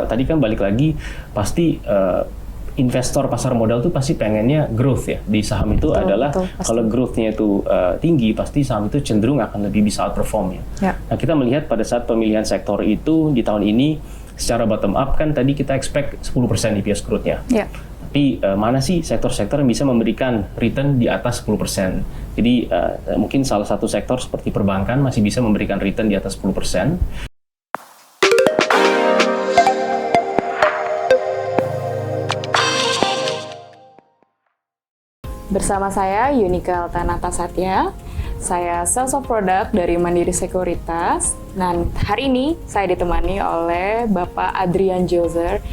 tadi kan balik lagi pasti investor pasar modal tuh pasti pengennya growth ya di saham itu adalah kalau growth-nya itu tinggi pasti saham itu cenderung akan lebih bisa outperform ya. Nah kita melihat pada saat pemilihan sektor itu di tahun ini secara bottom up kan tadi kita expect 10% EPS growth-nya. Tapi mana sih sektor-sektor yang bisa memberikan return di atas 10%. Jadi mungkin salah satu sektor seperti perbankan masih bisa memberikan return di atas 10%. Bersama saya Yunika Altanata Satya, saya Sales of Product dari Mandiri Sekuritas. Dan hari ini saya ditemani oleh Bapak Adrian Jozer.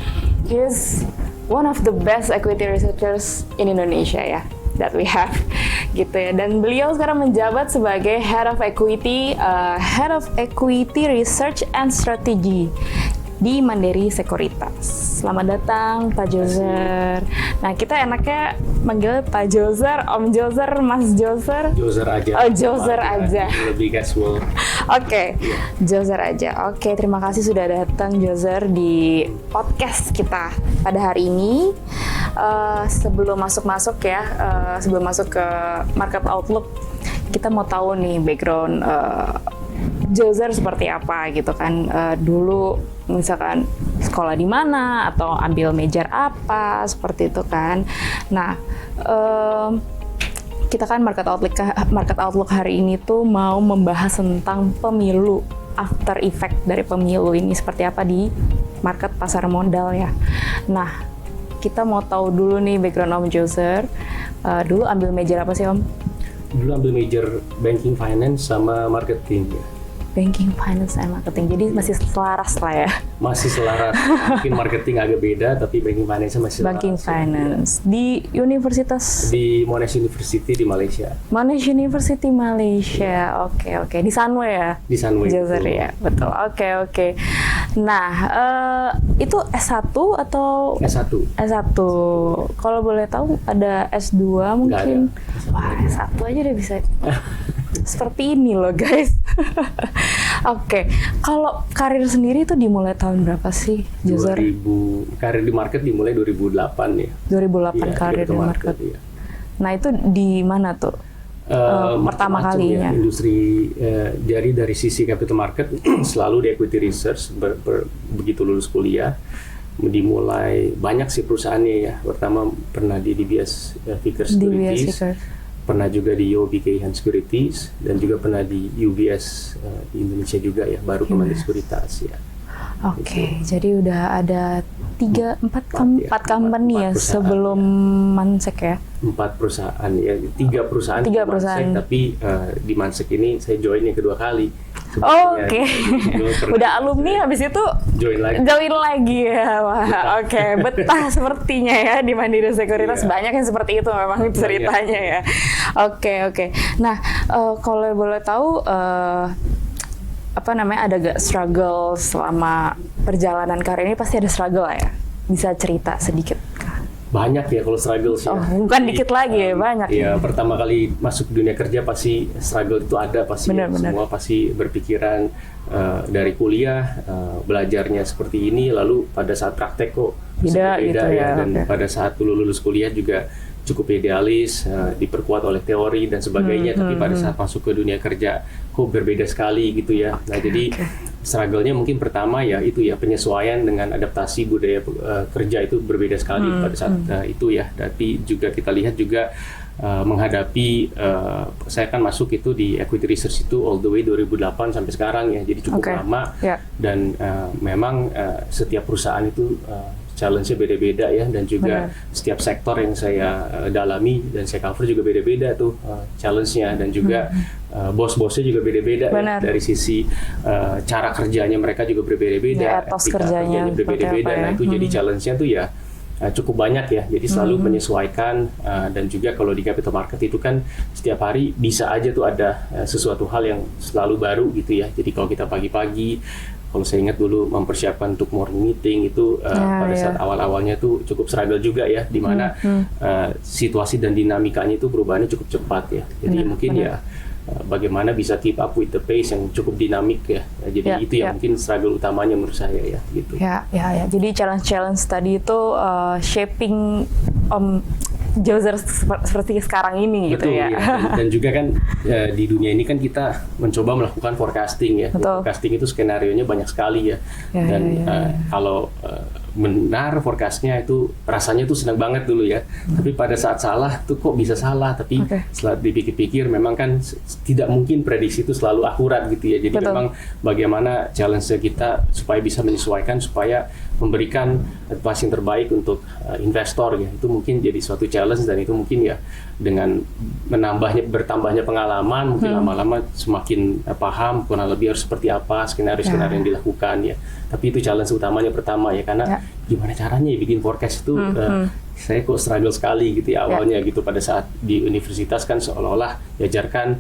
He is one of the best equity researchers in Indonesia ya, that we have, gitu ya. Dan beliau sekarang menjabat sebagai Head of Equity Research and Strategy di Mandiri Sekuritas. Selamat datang Pak Jozer. Nah kita enaknya manggil Pak Jozer, Om Jozer, Mas Jozer. Jozer aja. Oh Jozer aja. Lebih casual. Oke, Jozer aja. Oke, terima kasih sudah datang Jozer di podcast kita pada hari ini. Sebelum masuk ke market outlook, kita mau tahu nih background Jozer seperti apa gitu kan. Dulu misalkan sekolah di mana atau ambil major apa seperti itu kan. Nah, kita kan market outlook hari ini tuh mau membahas tentang pemilu, after effect dari pemilu ini seperti apa di market pasar modal ya. Nah, kita mau tahu dulu nih background Om Jozer. Dulu ambil major apa sih Om? Dulu ambil major banking finance sama marketing ya. Banking, finance, and marketing. Jadi masih selaras lah ya? Masih selaras. Mungkin marketing agak beda, tapi banking finance masih selaras. Banking finance. Ya. Di universitas? Di Monash University di Malaysia. Monash University Malaysia. Oke. Di Sunway ya? Di Sunway. Jozer ya, betul. Oke. Nah, itu S1 atau? S1. Kalau boleh tahu ada S2 mungkin? Wah, S1 aja udah bisa. Seperti ini loh guys. Oke. Kalau karir sendiri itu dimulai tahun berapa sih, Jozer? Karir di market dimulai 2008 ya. 2008 ya, karir di market. Ya. Nah itu di mana tuh? Pertama kalinya. Ya, industri jadi dari sisi capital market selalu di equity research. Begitu lulus kuliah dimulai banyak sih perusahaannya ya. Pertama pernah di DBS Vickers Securities. Pernah juga di UOB Kay Han Securities dan juga pernah di UBS di Indonesia juga ya, baru ke Mandiri Sekuritas ya. Oke, jadi udah ada 4 company ya sebelum Mansek ya? 4 perusahaan ya, 3 perusahaan. Mansek, tapi di Mansek ini saya join yang kedua kali. Oke. Udah alumni habis itu join lagi ya. Wah, oke. Betah sepertinya ya di Mandiri Sekuritas. Banyak yang seperti itu memang ceritanya ya. Oke. Nah, kalau boleh tahu ada gak struggle selama perjalanan karir ini? Pasti ada struggle lah ya. Bisa cerita sedikit? Banyak ya kalau struggle sih. Bukan dikit lagi ya, banyak. Ya, pertama kali masuk dunia kerja pasti struggle itu ada pasti. Benar. Semua pasti berpikiran dari kuliah belajarnya seperti ini, lalu pada saat praktek kok bisa berbeda gitu ya. Dan pada saat lulus kuliah juga cukup idealis, diperkuat oleh teori dan sebagainya. Tapi pada saat masuk ke dunia kerja kok berbeda sekali gitu ya. Nah jadi struggle-nya mungkin pertama ya itu ya penyesuaian dengan adaptasi budaya kerja itu berbeda sekali pada saat itu ya. Tapi juga kita lihat juga menghadapi saya kan masuk itu di equity research itu all the way 2008 sampai sekarang ya. Jadi cukup lama dan memang setiap perusahaan itu challenge-nya beda-beda ya, dan juga setiap sektor yang saya dalami dan saya cover juga beda-beda tuh challenge-nya, dan juga bos-bosnya juga beda-beda ya, dari sisi cara kerjanya mereka juga berbeda-beda, etos kerjanya berbeda-beda. Nah itu jadi challenge-nya tuh ya cukup banyak ya, jadi selalu menyesuaikan dan juga kalau di capital market itu kan setiap hari bisa aja tuh ada sesuatu hal yang selalu baru gitu ya. Jadi kalau kita pagi-pagi, kalau saya ingat dulu mempersiapkan untuk morning meeting itu pada saat awal-awalnya tuh cukup struggle juga ya, di mana situasi dan dinamikanya itu perubahannya cukup cepat ya. Jadi mungkin ya bagaimana bisa keep up with the pace yang cukup dinamik ya. Jadi itu yang mungkin struggle utamanya menurut saya ya gitu. Ya. Jadi challenge tadi itu shaping Jozer seperti sekarang ini gitu. Betul, ya. Dan juga kan di dunia ini kan kita mencoba melakukan forecasting ya. Betul. Forecasting itu skenarionya banyak sekali ya. Dan kalau benar forecastnya itu rasanya tuh senang banget dulu ya. Tapi pada saat salah tuh kok bisa salah. Tapi setelah dipikir-pikir memang kan tidak mungkin prediksi itu selalu akurat gitu ya. Jadi memang bagaimana challenge kita supaya bisa menyesuaikan, supaya memberikan advice yang terbaik untuk investor ya. Itu mungkin jadi suatu challenge, dan itu mungkin ya dengan bertambahnya pengalaman mungkin lama-lama semakin paham kurang lebih harus seperti apa skenario-skenario yang dilakukan ya. Tapi itu challenge utamanya pertama ya, karena gimana caranya ya bikin forecast itu saya kok struggle sekali gitu ya awalnya gitu. Pada saat di universitas kan seolah-olah diajarkan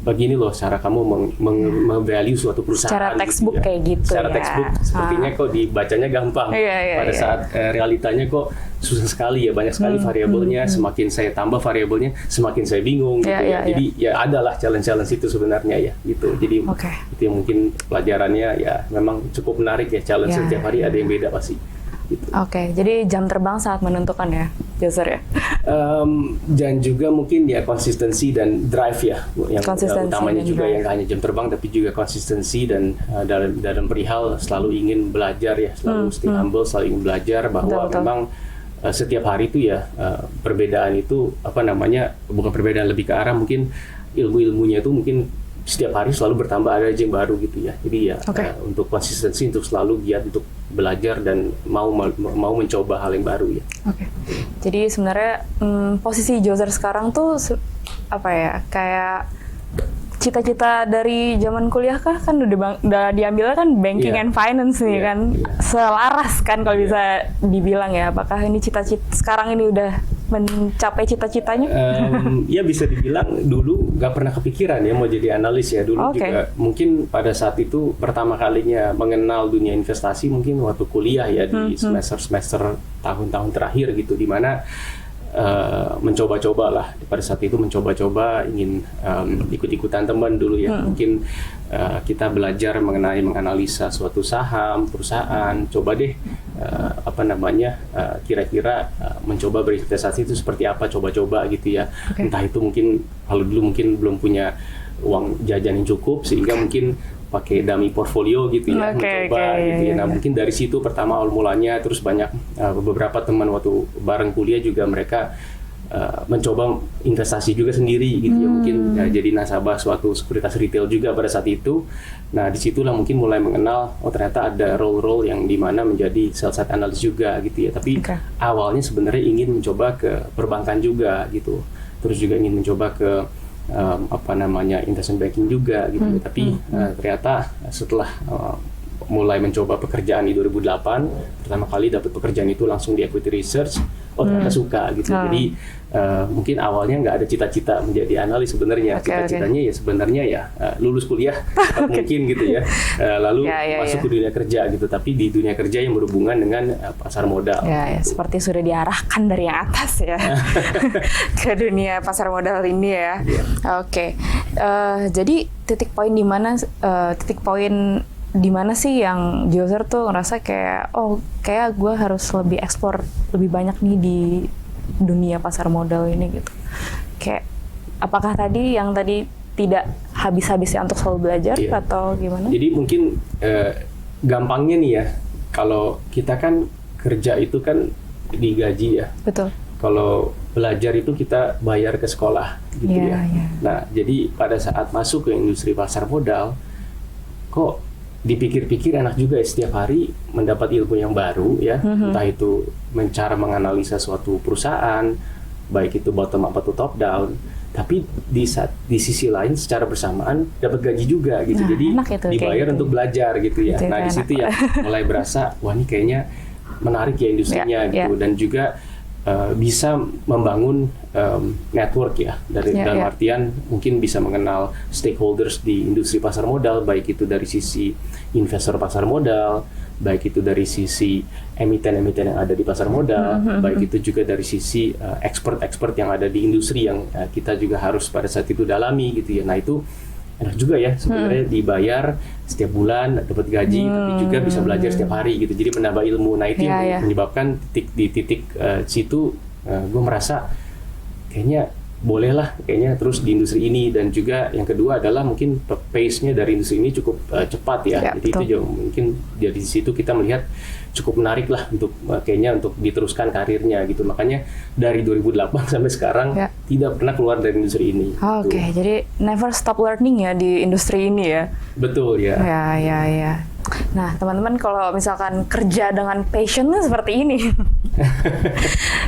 begini loh cara kamu meng-value suatu perusahaan. Secara textbook gitu ya. Kayak gitu secara ya. textbook sepertinya kok dibacanya gampang. Pada saat realitanya kok susah sekali ya, banyak sekali variabelnya. Semakin saya tambah variabelnya, semakin saya bingung gitu ya. Jadi ya adalah challenge-challenge itu sebenarnya ya gitu. Jadi itu yang mungkin pelajarannya ya memang cukup menarik ya, challenge setiap hari ada yang beda pasti. Gitu. Jadi jam terbang sangat menentukan ya, Jozer ya. Dan juga mungkin ya konsistensi dan drive ya, yang utamanya juga drive. Yang gak hanya jam terbang tapi juga konsistensi dan dalam perihal selalu ingin belajar ya, selalu stay humble, selalu ingin belajar bahwa memang setiap hari itu ya perbedaan itu bukan perbedaan, lebih ke arah mungkin ilmunya itu mungkin setiap hari selalu bertambah, ada aja yang baru gitu ya. Jadi ya untuk konsistensi, untuk selalu giat untuk belajar dan mau mencoba hal yang baru ya. Jadi sebenarnya posisi Jozer sekarang tuh apa ya, kayak cita-cita dari zaman kuliah kah? Kan udah diambil kan banking and finance nih kan. Selaras kan kalau bisa dibilang ya. Apakah ini cita-cita sekarang ini udah mencapai cita-citanya? Ya bisa dibilang dulu nggak pernah kepikiran ya mau jadi analis ya. Dulu juga mungkin pada saat itu pertama kalinya mengenal dunia investasi mungkin waktu kuliah ya, di semester tahun-tahun terakhir gitu, di mana mencoba-coba lah pada saat itu, mencoba-coba ingin ikut-ikutan teman dulu ya. Mungkin kita belajar mengenai menganalisa suatu saham perusahaan, coba deh kira-kira mencoba berinvestasi itu seperti apa, coba-coba gitu ya. Entah itu mungkin kalau dulu mungkin belum punya uang jajan yang cukup sehingga mungkin pakai dummy portfolio gitu ya, mencoba gitu ya. Nah mungkin dari situ pertama awal mulanya, terus banyak beberapa teman waktu bareng kuliah juga mereka mencoba investasi juga sendiri gitu ya, mungkin jadi nasabah suatu sekuritas retail juga pada saat itu. Nah disitulah mungkin mulai mengenal ternyata ada role-role yang dimana menjadi sell side analyst juga gitu ya. Tapi awalnya sebenarnya ingin mencoba ke perbankan juga gitu, terus juga ingin mencoba ke investment banking juga gitu ya. Tapi ternyata setelah mulai mencoba pekerjaan di 2008, pertama kali dapat pekerjaan itu langsung di equity research, ternyata suka gitu. Jadi mungkin awalnya nggak ada cita-cita menjadi analis sebenarnya. Cita-citanya ya sebenarnya ya lulus kuliah mungkin gitu ya, lalu masuk ke dunia kerja gitu. Tapi di dunia kerja yang berhubungan dengan pasar modal. Seperti sudah diarahkan dari yang atas ya ke dunia pasar modal ini ya. Jadi titik poin di mana sih yang Jozer tuh ngerasa kayak kayak gue harus lebih eksplor lebih banyak nih di dunia pasar modal ini gitu. Kayak apakah tadi tidak habis-habisnya untuk selalu belajar atau gimana? Jadi mungkin gampangnya nih ya, kalau kita kan kerja itu kan digaji ya. Betul. Kalau belajar itu kita bayar ke sekolah gitu ya. Nah, jadi pada saat masuk ke industri pasar modal, kok dipikir-pikir enak juga ya setiap hari mendapat ilmu yang baru ya, entah itu cara menganalisa suatu perusahaan, baik itu bottom up atau top down. Tapi di sisi lain secara bersamaan dapat gaji juga gitu, jadi dibayar untuk belajar gitu ya. Nah di situ ya mulai berasa wah ini kayaknya menarik ya industrinya gitu. Dan juga bisa membangun network ya, dalam artian mungkin bisa mengenal stakeholders di industri pasar modal, baik itu dari sisi investor pasar modal, baik itu dari sisi emiten-emiten yang ada di pasar modal, baik itu juga dari sisi expert-expert yang ada di industri yang kita juga harus pada saat itu dalami gitu ya. Nah itu enak juga ya sebenarnya, dibayar setiap bulan, dapat gaji, tapi juga bisa belajar setiap hari gitu. Jadi menambah ilmu. Nah itu yang menyebabkan di titik situ gue merasa kayaknya bolehlah kayaknya terus di industri ini. Dan juga yang kedua adalah mungkin pace-nya dari industri ini cukup cepat ya. Jadi itu juga mungkin dari situ kita melihat cukup menarik lah untuk kayaknya untuk diteruskan karirnya gitu. Makanya dari 2008 sampai sekarang tidak pernah keluar dari industri ini. Oke, jadi never stop learning ya di industri ini ya. Betul ya. Ya. Nah, teman-teman kalau misalkan kerja dengan passionnya seperti ini.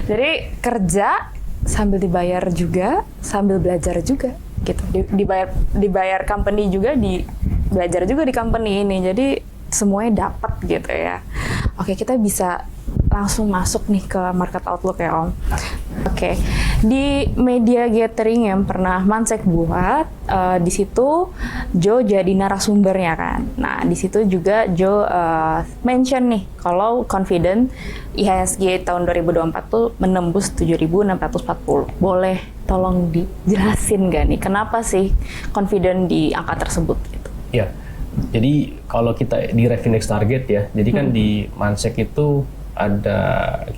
Jadi kerja sambil dibayar juga, sambil belajar juga gitu. Dibayar company juga, belajar juga di company ini. Jadi semuanya dapat gitu ya. Oke, kita bisa langsung masuk nih ke market outlook ya Om. Oke, di media gathering yang pernah Mansek buat, di situ Joe jadi narasumbernya kan. Nah, di situ juga Joe mention nih kalau confident IHSG tahun 2024 tuh menembus 7.640. Boleh tolong dijelasin gak nih kenapa sih confident di angka tersebut gitu? Ya. Jadi kalau kita di Refinex target ya, jadi kan di Mansek itu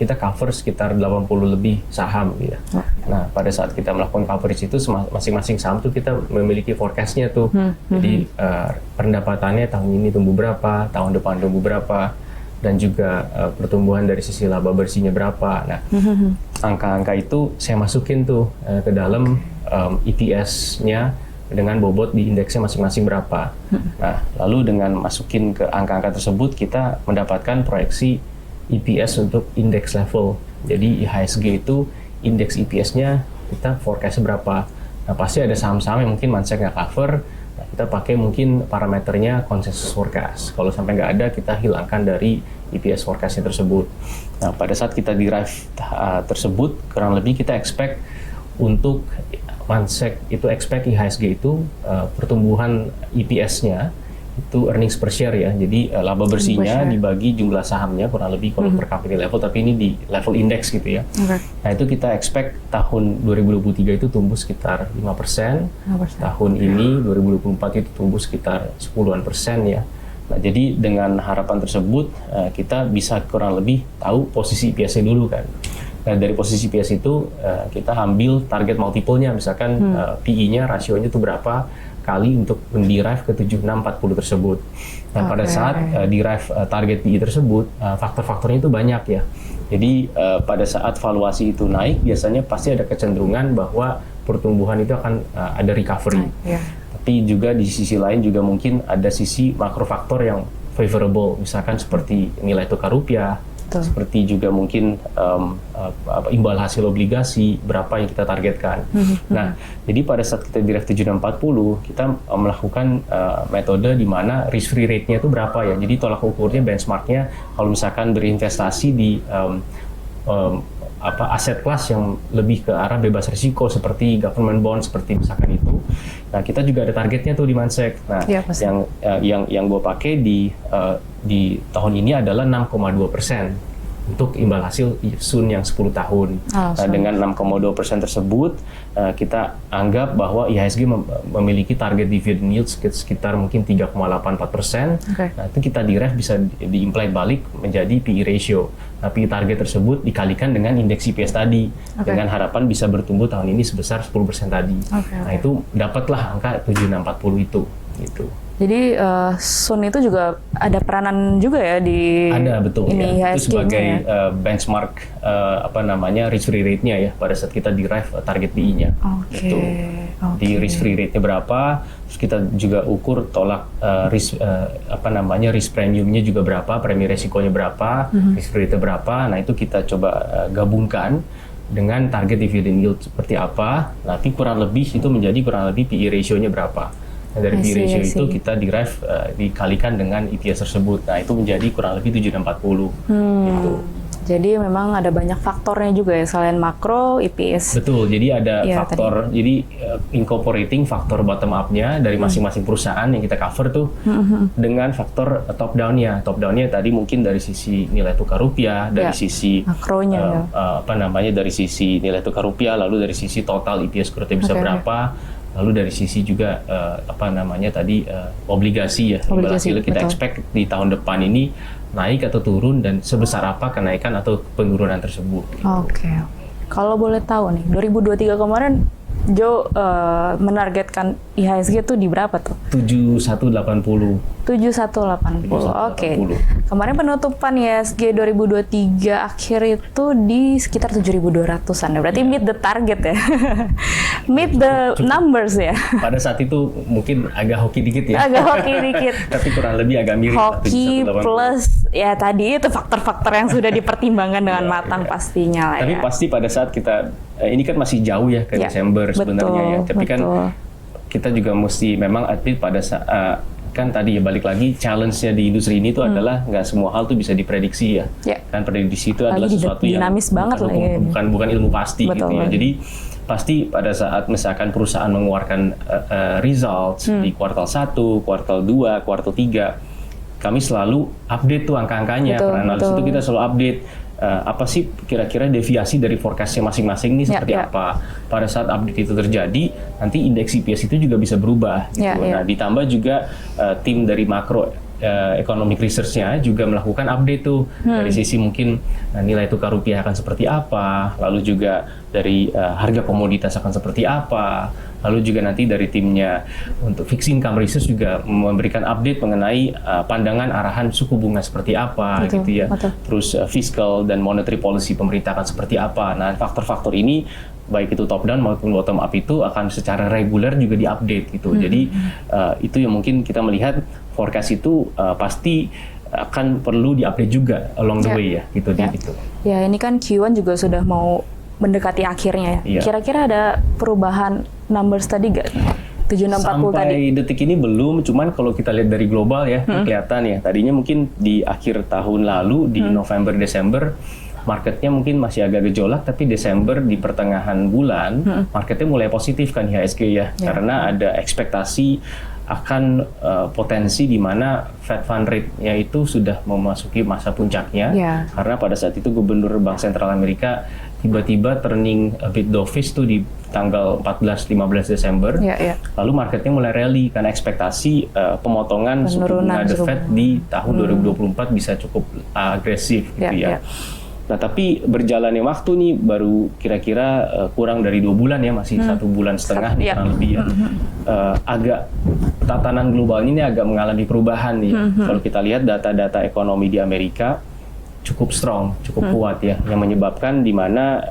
kita cover sekitar 80 lebih saham ya. Nah, pada saat kita melakukan coverage itu masing-masing saham tuh kita memiliki forecast-nya tuh. Jadi pendapatannya tahun ini tumbuh berapa, tahun depan tumbuh berapa, dan juga pertumbuhan dari sisi laba bersihnya berapa. Nah, angka-angka itu saya masukin tuh ke dalam EPS-nya dengan bobot di indeksnya masing-masing berapa. Nah, lalu dengan masukin ke angka-angka tersebut, kita mendapatkan proyeksi EPS untuk indeks level. Jadi IHSG itu indeks EPS-nya kita forecast berapa. Nah, pasti ada saham-saham yang mungkin Mansek nggak cover. Nah, kita pakai mungkin parameternya consensus forecast. Kalau sampai nggak ada, kita hilangkan dari EPS forecast-nya tersebut. Nah, pada saat kita derive tersebut, kurang lebih kita expect untuk Mansek itu expect IHSG itu pertumbuhan EPS-nya itu earnings per share ya. Jadi laba bersihnya dibagi jumlah sahamnya kurang lebih kalau per company level, tapi ini di level indeks gitu ya. Nah, itu kita expect tahun 2023 itu tumbuh sekitar 5%. Tahun ini 2024 itu tumbuh sekitar 10% ya. Nah, jadi dengan harapan tersebut kita bisa kurang lebih tahu posisi IPS-nya dulu kan. Nah, dari posisi IPS itu kita ambil target multiple-nya, misalkan PE-nya, rasionya itu berapa kali untuk menderive ke 7640 tersebut. Nah, pada saat derive target PE tersebut, faktor-faktornya itu banyak ya. Jadi pada saat valuasi itu naik, biasanya pasti ada kecenderungan bahwa pertumbuhan itu akan ada recovery. Tapi juga di sisi lain juga mungkin ada sisi makrofaktor yang favorable, misalkan seperti nilai tukar rupiah, seperti juga mungkin imbal hasil obligasi berapa yang kita targetkan. Nah, jadi pada saat kita direct 7640, kita melakukan metode di mana risk free rate-nya itu berapa ya. Jadi tolak ukurnya, benchmark-nya kalau misalkan berinvestasi di aset kelas yang lebih ke arah bebas risiko seperti government bond seperti misalkan itu. Nah, kita juga ada targetnya tuh di Mansek. Nah, yang gue pakai di tahun ini adalah 6,2% untuk imbal hasil Sun yang 10 tahun. Nah, dengan 6,2% tersebut, kita anggap bahwa IHSG memiliki target dividend yield sekitar mungkin 3,84%. Nah, itu kita derive bisa di-imply balik menjadi PE ratio. Nah, PE target tersebut dikalikan dengan indeks EPS tadi, dengan harapan bisa bertumbuh tahun ini sebesar 10% tadi. Nah, itu dapatlah angka 7640 itu. Gitu. Jadi Sun itu juga ada peranan juga ya di betul ini ya. Itu sebagai benchmark risk free rate-nya ya pada saat kita derive target PE-nya. Gitu. Di risk free rate-nya berapa, terus kita juga ukur tolak risk premium-nya juga berapa, premi resikonya berapa, risk free rate-nya berapa. Nah, itu kita coba gabungkan dengan target dividend yield seperti apa. Nanti kurang lebih itu menjadi kurang lebih PE ratio-nya berapa. Nah, dari PE ratio itu kita derive dikalikan dengan EPS tersebut. Nah, itu menjadi kurang lebih 7640. Gitu. Jadi memang ada banyak faktornya juga ya selain makro, EPS. Betul, jadi ada faktor, jadi incorporating faktor bottom up-nya dari masing-masing perusahaan yang kita cover tuh dengan faktor top down-nya. Top down-nya tadi mungkin dari sisi nilai tukar rupiah, dari sisi makronya dari sisi nilai tukar rupiah, lalu dari sisi total EPS growth-nya bisa berapa, lalu dari sisi juga obligasi ya, obligasi kita expect di tahun depan ini naik atau turun dan sebesar apa kenaikan atau penurunan tersebut. Oke. Kalau boleh tahu nih, 2023 kemarin Jo menargetkan IHSG itu di berapa tuh? 7180. 7180. Oke. Kemarin penutupan IHSG 2023 akhir itu di sekitar 7.200-an. Berarti meet the target ya. Meet the numbers ya. Pada saat itu mungkin agak hoki dikit ya. Agak hoki dikit. Tapi kurang lebih agak mirip. Hoki plus ya tadi itu faktor-faktor yang sudah dipertimbangkan dengan matang pastinya lah. Tapi pasti pada saat kita ini kan masih jauh ya ke Desember sebenarnya ya. Tapi kan kita juga mesti memang pada saat kan tadi ya balik lagi challenge-nya di industri ini tuh adalah nggak semua hal tuh bisa diprediksi ya. Kan prediksi itu adalah sesuatu yang dinamis banget lah ya. Bukan ilmu pasti gitu ya. Jadi pasti pada saat misalkan perusahaan mengeluarkan results di kuartal 1, kuartal 2, kuartal 3, kami selalu update tuh angka-angkanya. Per analis itu kita selalu update apa sih kira-kira deviasi dari forecast-nya masing-masing ini seperti apa. Pada saat update itu terjadi, nanti indeks EPS itu juga bisa berubah gitu. Nah, ditambah juga tim dari makro economic research-nya juga melakukan update tuh dari sisi mungkin nilai tukar rupiah akan seperti apa, lalu juga dari harga komoditas akan seperti apa, lalu juga nanti dari timnya untuk fixed income research juga memberikan update mengenai pandangan arahan suku bunga seperti apa gitu ya. Terus fiscal dan monetary policy pemerintah akan seperti apa. Nah, faktor-faktor ini baik itu top down maupun bottom up itu akan secara reguler juga diupdate gitu. Jadi itu yang mungkin kita melihat forecast itu pasti akan perlu diupdate juga along the way ya gitu. Ya ini kan Q1 juga sudah mau mendekati akhirnya ya. Kira-kira ada perubahan numbers tadi nggak? 7640 sampai tadi. Detik ini belum, cuman kalau kita lihat dari global ya kelihatan ya. Tadinya mungkin di akhir tahun lalu di November Desember marketnya mungkin masih agak gejolak, tapi Desember di pertengahan bulan marketnya mulai positif kan IHSG ya, karena ada ekspektasi akan potensi di mana Fed Fund Rate-nya itu sudah memasuki masa puncaknya, karena pada saat itu Gubernur Bank Sentral Amerika tiba-tiba turning a bit dovish tuh di tanggal 14-15 Desember, lalu marketnya mulai rally karena ekspektasi pemotongan suku bunga The Fed di tahun 2024 bisa cukup agresif gitu ya. Nah, tapi berjalannya waktu nih baru kira-kira kurang dari 2 bulan ya, masih 1 bulan setengah nih kurang lebih ya. Agak tatanan global ini agak mengalami perubahan nih. Kalau kita lihat data-data ekonomi di Amerika cukup strong, cukup kuat ya, yang menyebabkan di mana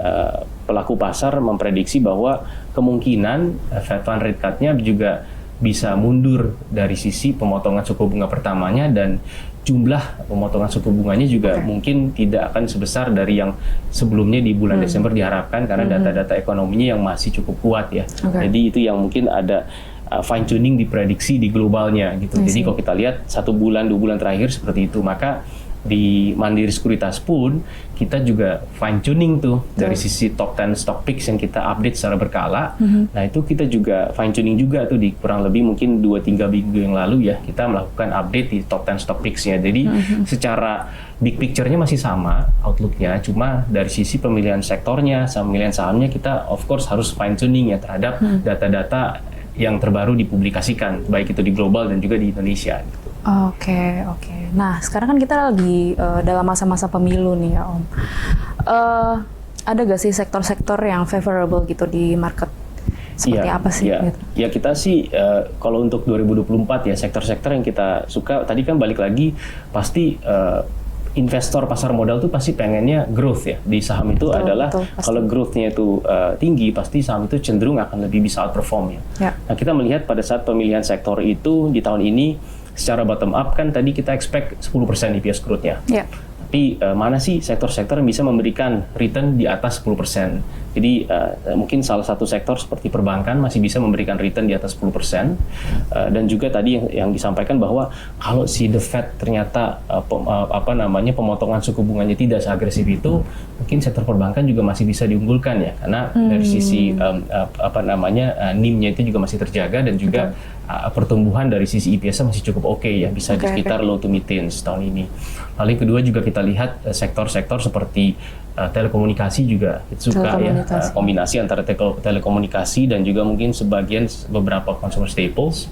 pelaku pasar memprediksi bahwa kemungkinan Fed Fund Rate cut-nya juga bisa mundur dari sisi pemotongan suku bunga pertamanya, dan jumlah pemotongan suku bunganya juga mungkin tidak akan sebesar dari yang sebelumnya di bulan Desember diharapkan, karena data-data ekonominya yang masih cukup kuat ya. Jadi itu yang mungkin ada fine tuning diprediksi di globalnya gitu. Jadi kalau kita lihat 1 bulan 2 bulan terakhir seperti itu, maka di Mandiri Sekuritas pun kita juga fine tuning tuh dari sisi top 10 stock picks yang kita update secara berkala. Nah, itu kita juga fine tuning juga tuh di kurang lebih mungkin 2-3 minggu yang lalu ya, kita melakukan update di top 10 stock picks-nya. Jadi secara big picture-nya masih sama outlook-nya, cuma dari sisi pemilihan sektornya sama pemilihan sahamnya kita of course harus fine tuning ya terhadap data-data yang terbaru dipublikasikan, baik itu di global dan juga di Indonesia gitu. Oke. Nah, sekarang kan kita lagi dalam masa-masa pemilu nih ya Om. Ada gak sih sektor-sektor yang favorable gitu di market? Seperti apa sih? Gitu? Ya kita sih, kalau untuk 2024 ya, sektor-sektor yang kita suka, tadi kan balik lagi, pasti investor pasar modal tuh pasti pengennya growth ya. Di saham itu adalah kalau growth-nya itu tinggi, pasti saham itu cenderung akan lebih bisa outperform ya. Nah, kita melihat pada saat pemilihan sektor itu di tahun ini, secara bottom up kan tadi kita expect 10% EPS growth-nya. Tapi mana sih sektor-sektor yang bisa memberikan return di atas 10%? Jadi mungkin salah satu sektor seperti perbankan masih bisa memberikan return di atas 10%. Dan juga tadi yang disampaikan bahwa kalau si The Fed ternyata pemotongan suku bunganya tidak seagresif itu, mungkin sektor perbankan juga masih bisa diunggulkan ya, karena dari sisi NIM-nya itu juga masih terjaga, dan juga pertumbuhan dari sisi EPS masih cukup oke ya, bisa di sekitar low to mid teens tahun ini. Lalu yang kedua juga kita lihat sektor-sektor seperti telekomunikasi juga suka ya, kombinasi antara telekomunikasi dan juga mungkin beberapa consumer staples.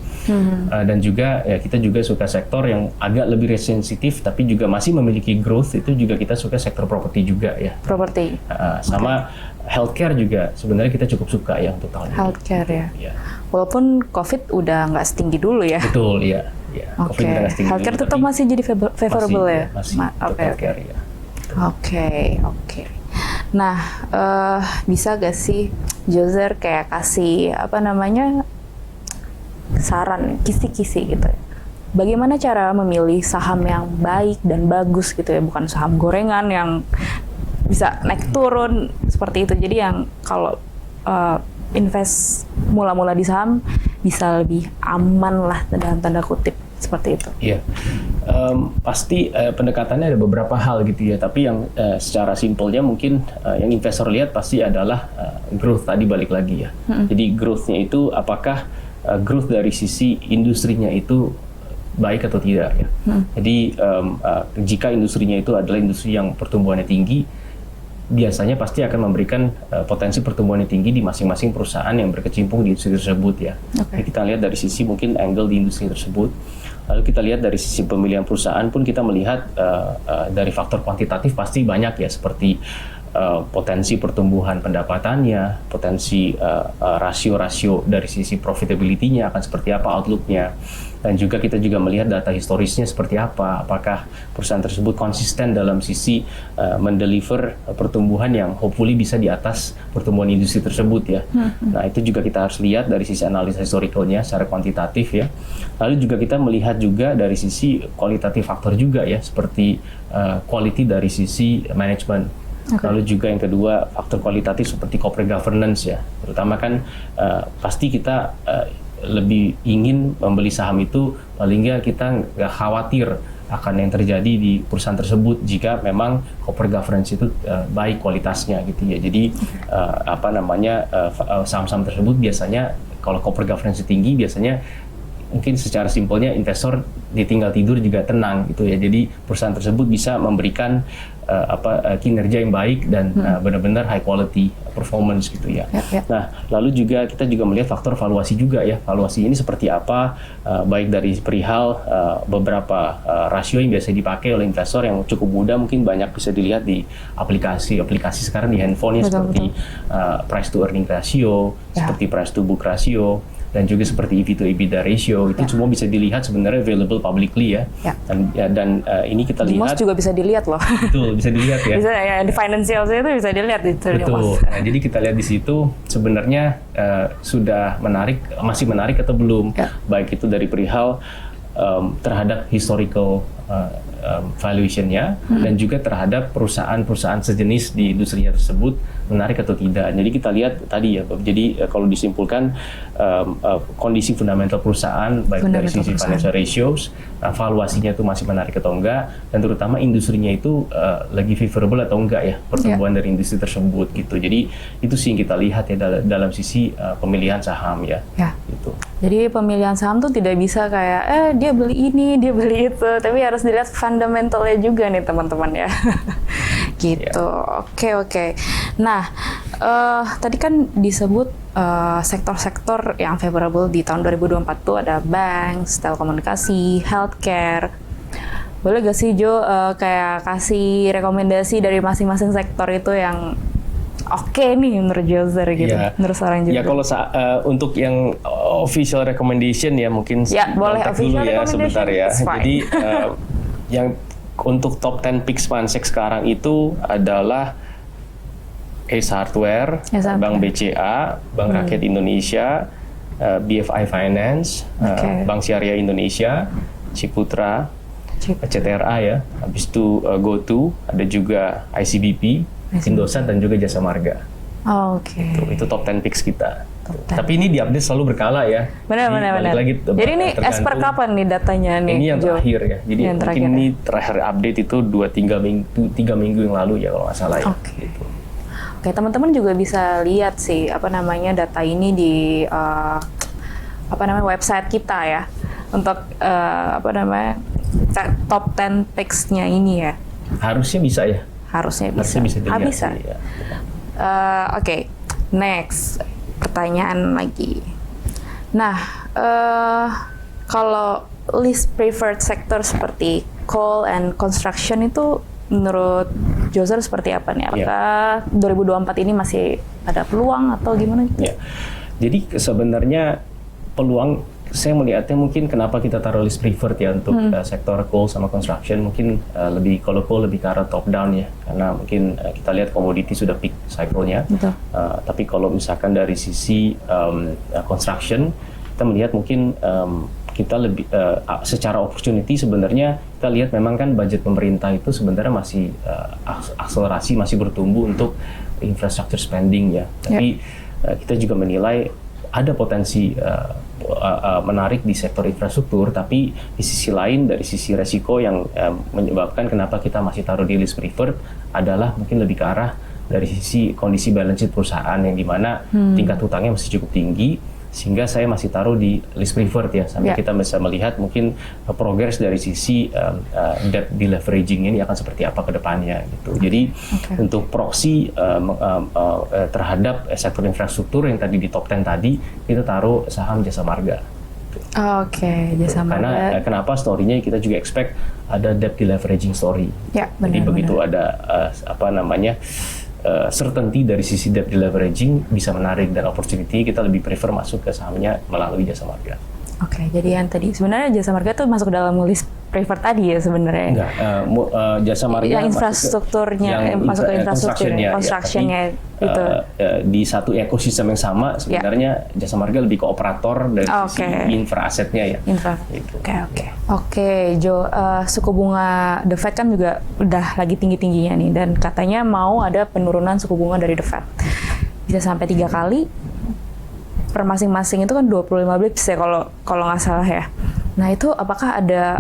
Dan juga ya, kita juga suka sektor yang agak lebih sensitif tapi juga masih memiliki growth, itu juga kita suka sektor properti juga ya. Properti. Sama healthcare juga sebenarnya kita cukup suka ya untuk tahun ini. Healthcare ya. Walaupun COVID udah nggak setinggi dulu ya. Betul ya. COVID udah nggak setinggi healthcare dulu, tetap masih jadi favorable ya. Masih healthcare ya. Oke. Nah, bisa gak sih Jozer kayak kasih saran, kisi-kisi gitu ya? Bagaimana cara memilih saham yang baik dan bagus gitu ya, bukan saham gorengan yang bisa naik turun seperti itu. Jadi yang kalau invest mula-mula di saham bisa lebih aman lah dalam tanda kutip seperti itu. Iya, pasti pendekatannya ada beberapa hal gitu ya. Tapi yang secara simpelnya mungkin yang investor lihat pasti adalah growth tadi, balik lagi ya. Jadi growth-nya itu apakah growth dari sisi industrinya itu baik atau tidak ya. Jadi jika industrinya itu adalah industri yang pertumbuhannya tinggi, biasanya pasti akan memberikan potensi pertumbuhan yang tinggi di masing-masing perusahaan yang berkecimpung di industri tersebut ya. Jadi kita lihat dari sisi mungkin angle di industri tersebut. Lalu kita lihat dari sisi pemilihan perusahaan pun kita melihat dari faktor kuantitatif pasti banyak ya, seperti potensi pertumbuhan pendapatannya, potensi rasio-rasio dari sisi profitability-nya akan seperti apa outlook-nya. Dan juga kita juga melihat data historisnya seperti apa, apakah perusahaan tersebut konsisten dalam sisi mendeliver pertumbuhan yang hopefully bisa di atas pertumbuhan industri tersebut ya. Nah itu juga kita harus lihat dari sisi analisa historicalnya secara kuantitatif ya. Lalu juga kita melihat juga dari sisi kualitatif faktor juga ya, seperti quality dari sisi manajemen. Lalu juga yang kedua faktor kualitatif seperti corporate governance ya, terutama kan pasti kita lebih ingin membeli saham itu paling nggak kita nggak khawatir akan yang terjadi di perusahaan tersebut jika memang corporate governance itu baik kualitasnya gitu ya. Jadi saham-saham tersebut biasanya kalau corporate governance tinggi, biasanya mungkin secara simpelnya investor ditinggal tidur juga tenang gitu ya. Jadi perusahaan tersebut bisa memberikan kinerja yang baik dan benar-benar high quality performance gitu ya. Nah, lalu juga kita juga melihat faktor valuasi juga ya. Valuasi ini seperti apa, baik dari perihal beberapa rasio yang biasa dipakai oleh investor yang cukup mudah, mungkin banyak bisa dilihat di aplikasi sekarang di handphone ya, seperti price to earning ratio, seperti price to book ratio, dan juga seperti EV to EBITDA ratio, itu semua bisa dilihat sebenarnya available publicly ya. Dan ini kita lihat. Dimos juga bisa dilihat loh. Betul, bisa dilihat ya. Bisa ya, di financial itu bisa dilihat itu. Betul. Nah, jadi kita lihat di situ sebenarnya sudah masih menarik atau belum, baik itu dari perihal terhadap historical valuation-nya dan juga terhadap perusahaan-perusahaan sejenis di industrinya tersebut menarik atau tidak. Jadi kita lihat tadi ya, jadi kalau disimpulkan kondisi fundamental perusahaan baik dari sisi financial ratios, valuasinya itu masih menarik atau enggak, dan terutama industrinya itu lagi favorable atau enggak ya pertumbuhan dari industri tersebut gitu. Jadi itu sih yang kita lihat ya dalam sisi pemilihan saham ya. Gitu. Jadi pemilihan saham tuh tidak bisa kayak dia beli ini, dia beli itu, tapi harus dilihat fundamentalnya juga nih teman-teman ya. Gitu. Oke. Nah, tadi kan disebut sektor-sektor yang favorable di tahun 2024 tuh ada banks, telekomunikasi, healthcare. Boleh gak sih Jo kayak kasih rekomendasi dari masing-masing sektor itu yang oke nih menurut Jozer gitu, menurut seorang Jozer. Ya kalau untuk yang official recommendation ya mungkin boleh official dulu ya sebentar ya. Jadi yang untuk top 10 picks Mansek sekarang itu adalah Ace Hardware, Bank BCA, Bank Rakyat Indonesia, BFI Finance, Bank Syariah Indonesia, Ciputra, CTRA ya, habis itu GoTo, ada juga ICBP, Indosat dan juga Jasa Marga. Itu top 10 picks kita. Tapi ini diupdate selalu berkala ya. Benar. Jadi ini as per kapan nih datanya nih? Ini yang terakhir ya. Jadi mungkin ini terakhir update itu 2-3 minggu yang lalu ya kalau nggak salah ya. Gitu. Oke, teman-teman juga bisa lihat sih data ini di website kita ya. Untuk top 10 picks-nya ini ya. Harusnya bisa ya. Harusnya bisa. Ya. Oke, next pertanyaan lagi. Nah, kalau least preferred sector seperti coal and construction itu menurut Jozer seperti apa nih? Apakah 2024 ini masih ada peluang atau gimana? Ya. Jadi sebenarnya peluang saya melihatnya mungkin kenapa kita taruh list preferred ya untuk sektor coal sama construction mungkin kalau coal lebih ke arah top down ya karena mungkin kita lihat komoditi sudah peak cycle-nya. Tapi kalau misalkan dari sisi construction kita melihat mungkin kita lebih secara opportunity sebenarnya kita lihat memang kan budget pemerintah itu sebenarnya masih akselerasi masih bertumbuh untuk infrastructure spending ya. Tapi kita juga menilai ada potensi menarik di sektor infrastruktur, tapi di sisi lain dari sisi resiko yang menyebabkan kenapa kita masih taruh di list preferred adalah mungkin lebih ke arah dari sisi kondisi balance sheet perusahaan yang dimana tingkat hutangnya masih cukup tinggi, sehingga saya masih taruh di list preferred ya sampai kita bisa melihat mungkin progres dari sisi debt deleveraging ini akan seperti apa ke depannya gitu. Jadi untuk proxy terhadap sektor infrastruktur yang tadi di top 10 tadi kita taruh saham Jasa Marga. Jasa Marga. Karena kenapa story-nya kita juga expect ada debt deleveraging story. Jadi begitu ada certainty dari sisi debt deleveraging bisa menarik dan opportunity kita lebih prefer masuk ke sahamnya melalui Jasa Marga. Jadi yang tadi sebenarnya Jasa Marga tuh masuk dalam list preferred tadi ya sebenarnya. Enggak, Jasa Marga yang infrastrukturnya masuk ke infrastruktur construction-nya itu. Di satu ekosistem yang sama sebenarnya Jasa Marga lebih ke operator dari sisi infra asetnya ya. Oke, Jo, suku bunga The Fed kan juga udah lagi tinggi-tingginya nih dan katanya mau ada penurunan suku bunga dari The Fed. Bisa sampai 3 kali. Per masing-masing itu kan 25 bips ya kalau nggak salah ya. Nah itu apakah ada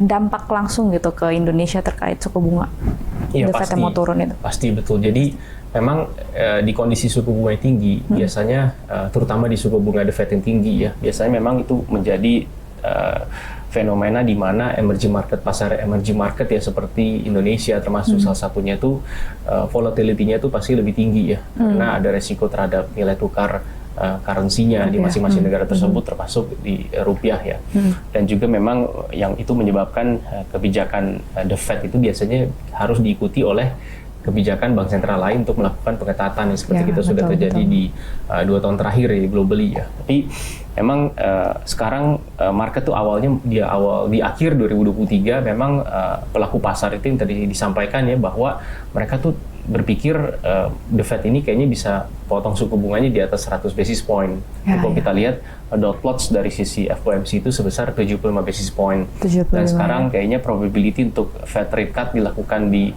dampak langsung gitu ke Indonesia terkait suku bunga? Iya pasti. Mau turun itu? Pasti betul. Jadi memang di kondisi suku bunga yang tinggi biasanya terutama di suku bunga The Fed yang tinggi ya biasanya memang itu menjadi fenomena di mana pasar emerging market ya seperti Indonesia termasuk salah satunya itu volatility-nya itu pasti lebih tinggi ya karena ada resiko terhadap nilai tukar currency-nya di masing-masing negara tersebut termasuk di rupiah ya. Dan juga memang yang itu menyebabkan kebijakan The Fed itu biasanya harus diikuti oleh kebijakan bank sentral lain untuk melakukan pengetatan seperti kita sudah terjadi di 2 tahun terakhir ya globally ya. Tapi memang sekarang market tuh awalnya di akhir 2023 memang pelaku pasar itu yang tadi disampaikan ya bahwa mereka tuh berpikir The Fed ini kayaknya bisa potong suku bunganya di atas 100 basis point. Kalau kita lihat dot plots dari sisi FOMC itu sebesar 75 basis point. Dan sekarang kayaknya probability untuk Fed rate cut dilakukan di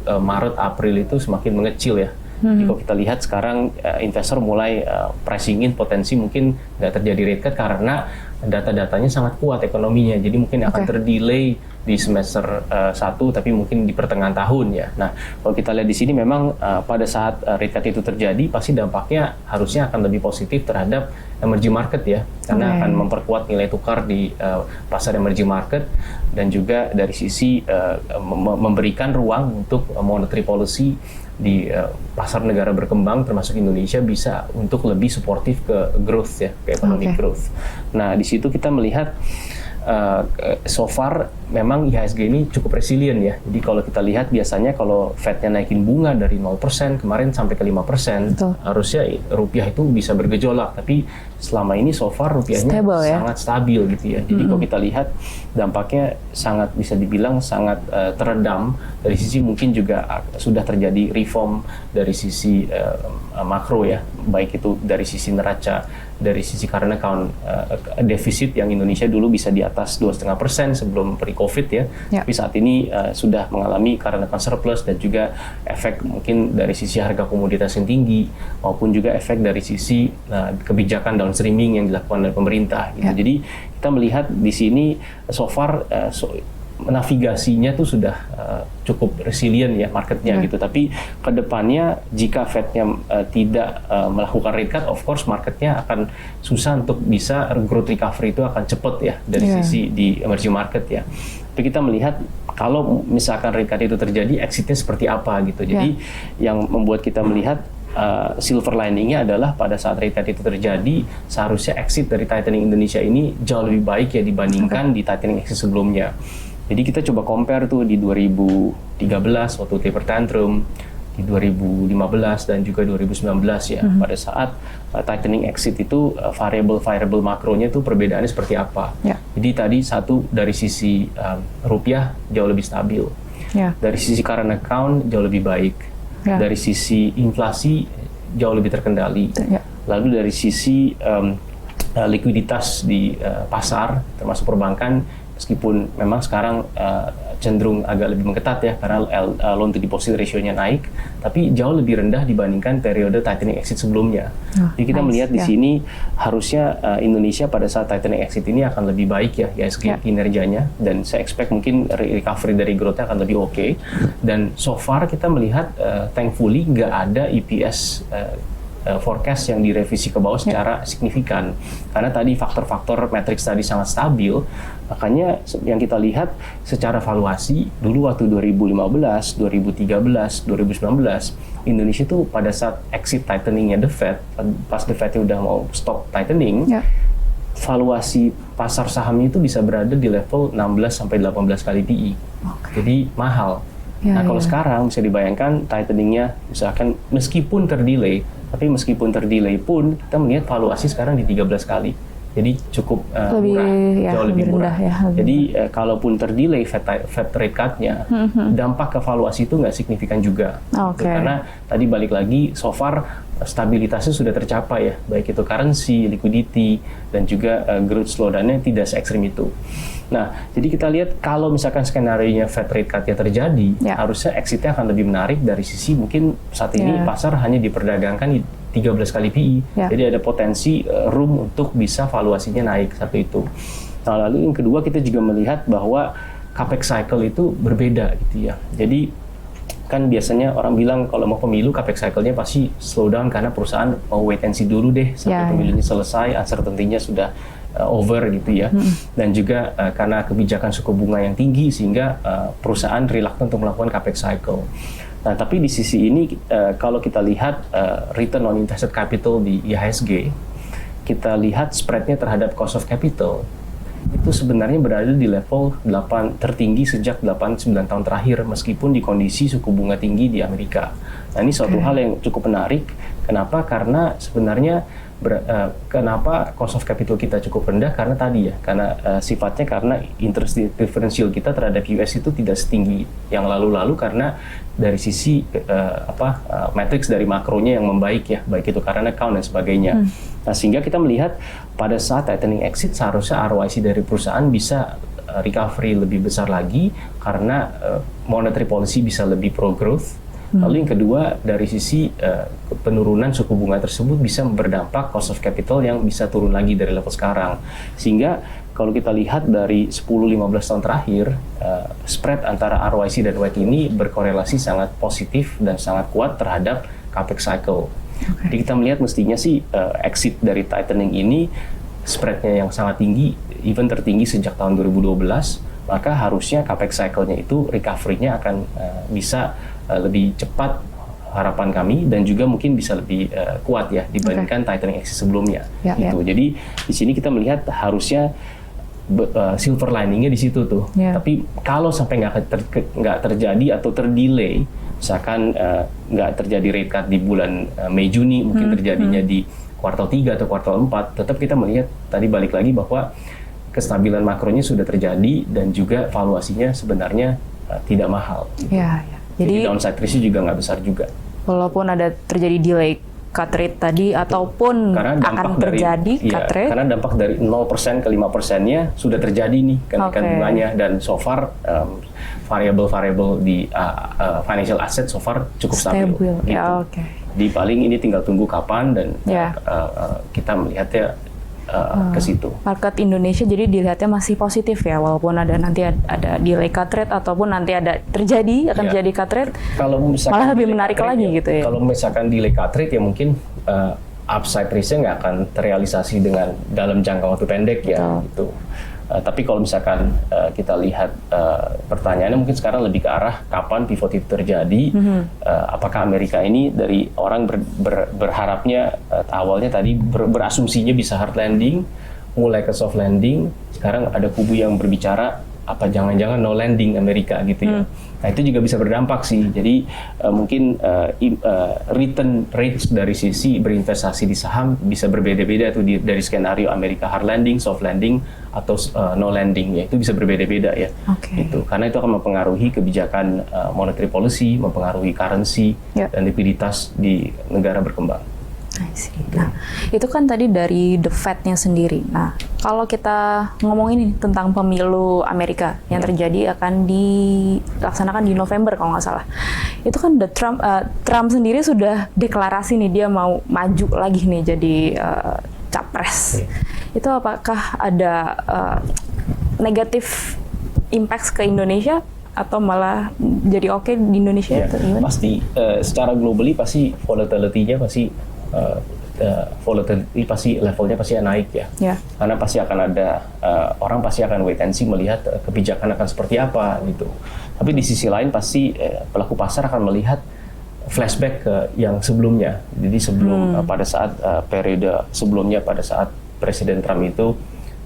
Maret April itu semakin mengecil ya. Jadi kalau kita lihat sekarang investor mulai pricing in potensi mungkin nggak terjadi rate cut karena data-datanya sangat kuat ekonominya. Jadi mungkin akan terdelay di semester 1 tapi mungkin di pertengahan tahun ya. Nah, kalau kita lihat di sini memang pada saat rate cut itu terjadi pasti dampaknya harusnya akan lebih positif terhadap emerging market ya. Karena akan memperkuat nilai tukar di pasar emerging market dan juga dari sisi memberikan ruang untuk monetary policy di pasar negara berkembang termasuk Indonesia bisa untuk lebih suportif ke growth ya, ke economic growth. Nah, di situ kita melihat so far memang IHSG ini cukup resilient ya. Jadi kalau kita lihat biasanya kalau Fed-nya naikin bunga dari 0% kemarin sampai ke 5%, harusnya rupiah itu bisa bergejolak. Tapi selama ini so far rupiahnya sangat stabil gitu ya. Jadi kalau kita lihat dampaknya sangat bisa dibilang sangat teredam dari sisi mungkin juga sudah terjadi reform dari sisi makro ya, baik itu dari sisi neraca dari sisi current account defisit yang Indonesia dulu bisa di atas 2,5% sebelum pre-COVID ya. Tapi saat ini sudah mengalami current account surplus, dan juga efek mungkin dari sisi harga komoditas yang tinggi maupun juga efek dari sisi kebijakan downstreaming yang dilakukan oleh pemerintah gitu. Jadi kita melihat di sini so far navigasinya tuh sudah cukup resilient ya marketnya gitu. Tapi kedepannya jika Fed-nya tidak melakukan rate cut, of course marketnya akan susah untuk bisa growth recovery itu akan cepat ya dari sisi di emerging market ya. Tapi kita melihat kalau misalkan rate cut itu terjadi, exitnya seperti apa gitu. Jadi yang membuat kita melihat silver liningnya adalah pada saat rate cut itu terjadi, seharusnya exit dari tightening Indonesia ini jauh lebih baik ya dibandingkan di tightening exit sebelumnya. Jadi kita coba compare tuh di 2013 waktu taper tantrum, di 2015 dan juga 2019 ya. Pada saat tightening exit itu variable makronya itu perbedaannya seperti apa. Jadi tadi satu dari sisi rupiah jauh lebih stabil. Dari sisi current account jauh lebih baik. Dari sisi inflasi jauh lebih terkendali. Lalu dari sisi likuiditas di pasar termasuk perbankan, meskipun memang sekarang cenderung agak lebih mengetat ya karena loan to deposit ratio-nya naik, tapi jauh lebih rendah dibandingkan periode tightening exit sebelumnya. Jadi kita melihat di sini harusnya Indonesia pada saat tightening exit ini akan lebih baik ya IHSG kinerjanya, dan saya expect mungkin recovery dari growth-nya akan lebih oke. Dan so far kita melihat thankfully nggak ada EPS forecast yang direvisi ke bawah secara signifikan, karena tadi faktor-faktor matriks tadi sangat stabil. Makanya yang kita lihat secara valuasi dulu waktu 2015, 2013, 2019 Indonesia tuh pada saat exit tighteningnya The Fed, pas The Fed udah mau stop tightening, valuasi pasar sahamnya itu bisa berada di level 16 sampai 18 kali PE. Jadi mahal. Kalau sekarang bisa dibayangkan tighteningnya misalkan meskipun terdelay, tapi meskipun terdelay pun kita melihat valuasi sekarang di 13 kali. Jadi cukup murah, jauh lebih murah. Jadi kalaupun terdelay Fed rate cut-nya, dampak ke valuasi itu nggak signifikan juga. Karena tadi balik lagi, so far stabilitasnya sudah tercapai ya, baik itu currency, liquidity, dan juga growth slowdown-nya tidak se-ekstrim itu. Nah, jadi kita lihat kalau misalkan skenario-nya Fed rate cut-nya terjadi, harusnya exit-nya akan lebih menarik dari sisi mungkin saat ini pasar hanya diperdagangkan di 13 kali PE. Jadi ada potensi room untuk bisa valuasinya naik, satu itu. Nah, lalu yang kedua kita juga melihat bahwa capex cycle itu berbeda gitu ya. Jadi kan biasanya orang bilang kalau mau pemilu capex cycle-nya pasti slow down karena perusahaan mau wait and see dulu deh sampai pemilunya selesai, uncertainty-nya sudah over gitu ya. Dan juga karena kebijakan suku bunga yang tinggi sehingga perusahaan reluctant untuk melakukan capex cycle. Nah, tapi di sisi ini kalau kita lihat return on invested capital di IHSG, kita lihat spread-nya terhadap cost of capital itu sebenarnya berada di level 8 tertinggi sejak 8-9 tahun terakhir meskipun di kondisi suku bunga tinggi di Amerika. Nah, ini suatu hal yang cukup menarik. Kenapa? Karena sebenarnya kenapa cost of capital kita cukup rendah? Karena tadi ya, karena sifatnya karena interest differential kita terhadap US itu tidak setinggi yang lalu-lalu karena dari sisi matriks dari makronya yang membaik ya, baik itu current account dan sebagainya. Nah, sehingga kita melihat pada saat tightening exit seharusnya ROIC dari perusahaan bisa recovery lebih besar lagi karena monetary policy bisa lebih pro growth. Lalu yang kedua dari sisi penurunan suku bunga tersebut bisa berdampak cost of capital yang bisa turun lagi dari level sekarang. Sehingga kalau kita lihat dari 10-15 tahun terakhir, spread antara ROIC dan WACC ini berkorelasi sangat positif dan sangat kuat terhadap capex cycle. Jadi kita melihat mestinya sih exit dari tightening ini spreadnya yang sangat tinggi, even tertinggi sejak tahun 2012, maka harusnya capex cycle-nya itu recovery-nya akan bisa lebih cepat harapan kami dan juga mungkin bisa lebih kuat ya dibandingkan tightening exit sebelumnya. Gitu. Jadi di sini kita melihat harusnya silver liningnya di situ tuh. Tapi kalau sampai nggak terjadi atau terdelay, misalkan nggak terjadi rate cut di bulan Mei Juni, mungkin terjadinya di kuartal 3 atau kuartal 4, tetap kita melihat tadi balik lagi bahwa kestabilan makronya sudah terjadi dan juga valuasinya sebenarnya tidak mahal. Gitu. Jadi downside risk juga nggak besar juga. Walaupun ada terjadi delay cut rate tadi ataupun akan terjadi cut rate? Karena dampak dari 0% ke 5%-nya sudah terjadi nih kenaikan bunganya, dan so far variable di financial asset so far cukup stabil. Gitu. Ya, Di paling ini tinggal tunggu kapan dan kita melihatnya ke situ. Market Indonesia jadi dilihatnya masih positif ya, walaupun nanti ada delay cut rate ataupun nanti ada terjadi terjadi cut rate. Kalau misalkan malah lebih menarik lagi gitu ya. Kalau misalkan delay cut rate ya mungkin upside risk-nya nggak akan terrealisasi dengan dalam jangka waktu pendek ya gitu. Tapi kalau misalkan kita lihat pertanyaannya mungkin sekarang lebih ke arah kapan pivot itu terjadi. Apakah Amerika ini dari orang berharapnya awalnya tadi berasumsinya bisa hard landing, mulai ke soft landing. Sekarang ada kubu yang berbicara apa jangan-jangan no landing Amerika gitu ya. Nah itu juga bisa berdampak sih. Jadi mungkin return rates dari sisi berinvestasi di saham bisa berbeda-beda tuh dari skenario Amerika hard landing, soft landing atau no landing ya, itu bisa berbeda-beda ya. Gitu. Karena itu akan mempengaruhi kebijakan monetary policy, mempengaruhi currency dan likuiditas di negara berkembang. Nah, itu kan tadi dari The Fed-nya sendiri. Nah, kalau kita ngomongin ini tentang pemilu Amerika yang terjadi akan dilaksanakan di November kalau nggak salah. Itu kan Trump sendiri sudah deklarasi nih dia mau maju lagi nih jadi capres. Itu apakah ada negatif impact ke Indonesia atau malah jadi oke di Indonesia? Pasti secara globally pasti volatility-nya pasti volatility pasti levelnya pasti naik ya. Karena pasti akan ada orang pasti akan wait and see melihat kebijakan akan seperti apa gitu. Tapi di sisi lain pasti pelaku pasar akan melihat flashback ke yang sebelumnya. Jadi sebelum pada saat periode sebelumnya pada saat Presiden Trump itu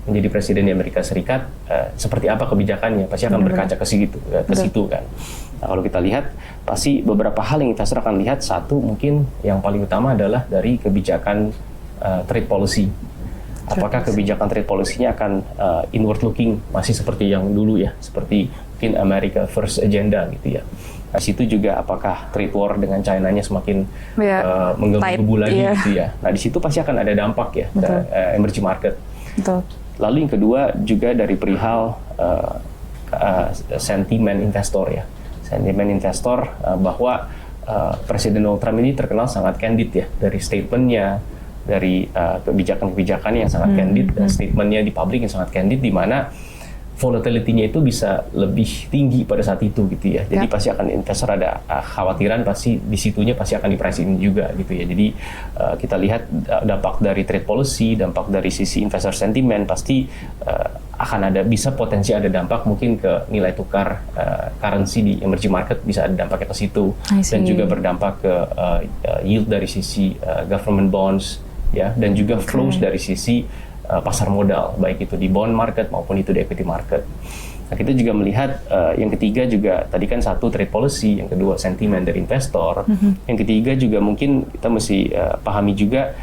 menjadi presiden di Amerika Serikat, seperti apa kebijakannya pasti akan berkaca ke situ kan. Nah, kalau kita lihat pasti beberapa hal yang investor akan lihat. Satu mungkin yang paling utama adalah dari kebijakan trade policy. Apakah kebijakan trade policy-nya akan inward looking masih seperti yang dulu ya, seperti mungkin America First Agenda gitu ya. Di situ juga apakah trade war dengan China-nya semakin menggebu-gebu lagi gitu ya. Nah di situ pasti akan ada dampak ya ke emerging market. Lalu yang kedua juga dari perihal sentimen investor ya. Sentimen investor bahwa Presiden Donald Trump ini terkenal sangat candid ya dari statementnya, dari kebijakan-kebijakan yang sangat candid, dan statementnya di publik yang sangat candid, di mana volatility-nya itu bisa lebih tinggi pada saat itu gitu ya. Jadi pasti akan investor ada khawatiran, pasti di situnya pasti akan di-price-in juga gitu ya. Jadi kita lihat dampak dari trade policy, dampak dari sisi investor sentiment pasti akan ada, bisa potensi ada dampak mungkin ke nilai tukar currency di emerging market, bisa ada dampaknya ke situ, dan juga berdampak ke yield dari sisi government bonds ya, dan juga flows dari sisi pasar modal, baik itu di bond market maupun itu di equity market. Nah, kita juga melihat yang ketiga juga tadi kan satu trade policy, yang kedua sentimen dari investor, yang ketiga juga mungkin kita mesti pahami juga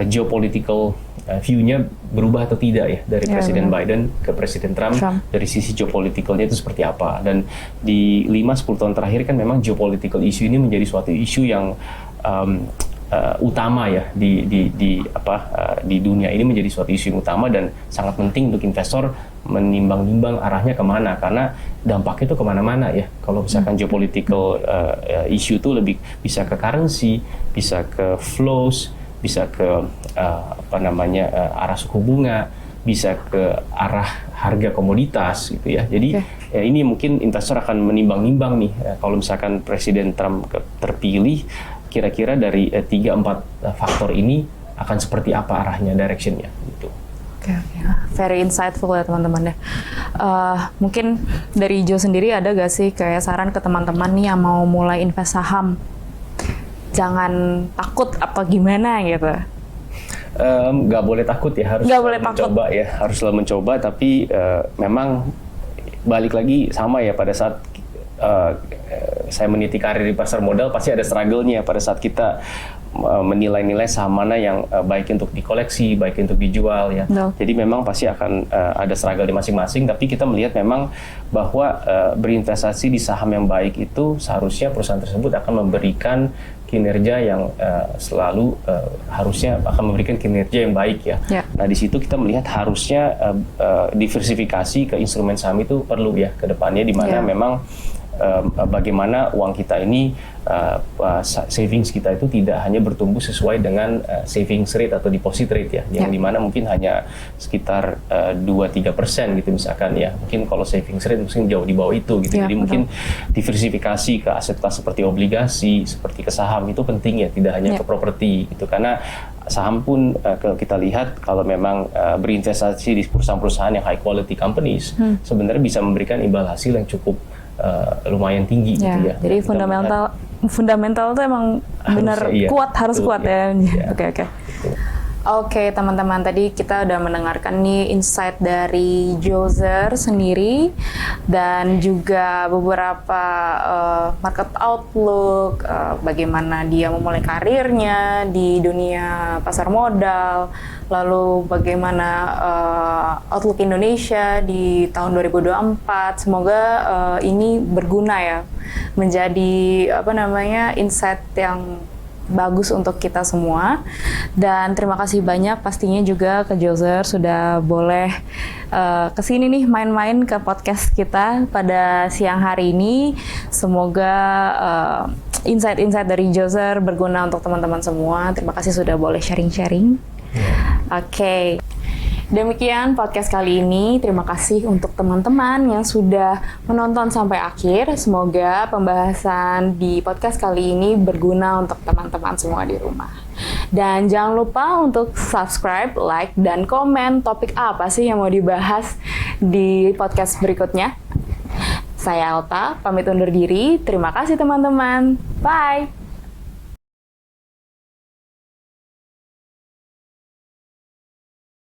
geopolitical view-nya berubah atau tidak ya dari Presiden Biden ke Presiden Trump. Dari sisi geopolitikalnya itu seperti apa, dan di 5-10 tahun terakhir kan memang geopolitical issue ini menjadi suatu isu yang utama ya di dunia ini, menjadi suatu isu yang utama dan sangat penting untuk investor menimbang-nimbang arahnya kemana, karena dampaknya itu kemana-mana ya. Kalau misalkan geopolitical issue itu lebih bisa ke currency, bisa ke flows, bisa ke arah suku bunga, bisa ke arah harga komoditas gitu ya. Jadi ya ini mungkin investor akan menimbang-nimbang nih kalau misalkan Presiden Trump terpilih, kira-kira dari 3-4 faktor ini akan seperti apa arahnya, direction-nya gitu. Oke. Very insightful ya teman-teman ya. Mungkin dari Joe sendiri ada gak sih kayak saran ke teman-teman nih yang mau mulai invest saham? Jangan takut apa gimana gitu? Nggak boleh takut ya, harus mencoba ya, harus selalu mencoba. Tapi memang balik lagi sama ya, pada saat saya meniti karir di pasar modal, pasti ada struggle-nya pada saat kita menilai-nilai saham mana yang baik untuk dikoleksi, baik untuk dijual ya. No. Jadi memang pasti akan ada struggle di masing-masing, tapi kita melihat memang bahwa berinvestasi di saham yang baik itu seharusnya perusahaan tersebut akan memberikan kinerja yang selalu harusnya akan memberikan kinerja yang baik ya. Nah di situ kita melihat harusnya diversifikasi ke instrumen saham itu perlu ya ke depannya, di mana memang bagaimana uang kita ini savings kita itu tidak hanya bertumbuh sesuai dengan savings rate atau deposit rate ya, yang dimana mungkin hanya sekitar 2-3% gitu misalkan ya, mungkin kalau savings rate mungkin jauh di bawah itu gitu. Jadi mungkin diversifikasi ke aset kelas seperti obligasi, seperti ke saham itu penting ya, tidak hanya ke properti gitu, karena saham pun kita lihat kalau memang berinvestasi di perusahaan-perusahaan yang high quality companies sebenarnya bisa memberikan imbal hasil yang cukup lumayan tinggi gitu ya. Jadi fundamental tuh emang benar kuat, harus kuat ya. Oke. Oke teman-teman, tadi kita udah mendengarkan nih insight dari Jozer sendiri dan juga beberapa market outlook, bagaimana dia memulai karirnya di dunia pasar modal, lalu bagaimana outlook Indonesia di tahun 2024. Semoga ini berguna ya, menjadi insight yang bagus untuk kita semua. Dan terima kasih banyak pastinya juga ke Jozer sudah boleh kesini nih main-main ke podcast kita pada siang hari ini. Semoga insight-insight dari Jozer berguna untuk teman-teman semua. Terima kasih sudah boleh sharing-sharing. Oke. Demikian podcast kali ini. Terima kasih untuk teman-teman yang sudah menonton sampai akhir. Semoga pembahasan di podcast kali ini berguna untuk teman-teman semua di rumah. Dan jangan lupa untuk subscribe, like, dan komen topik apa sih yang mau dibahas di podcast berikutnya. Saya Alta, pamit undur diri. Terima kasih teman-teman. Bye!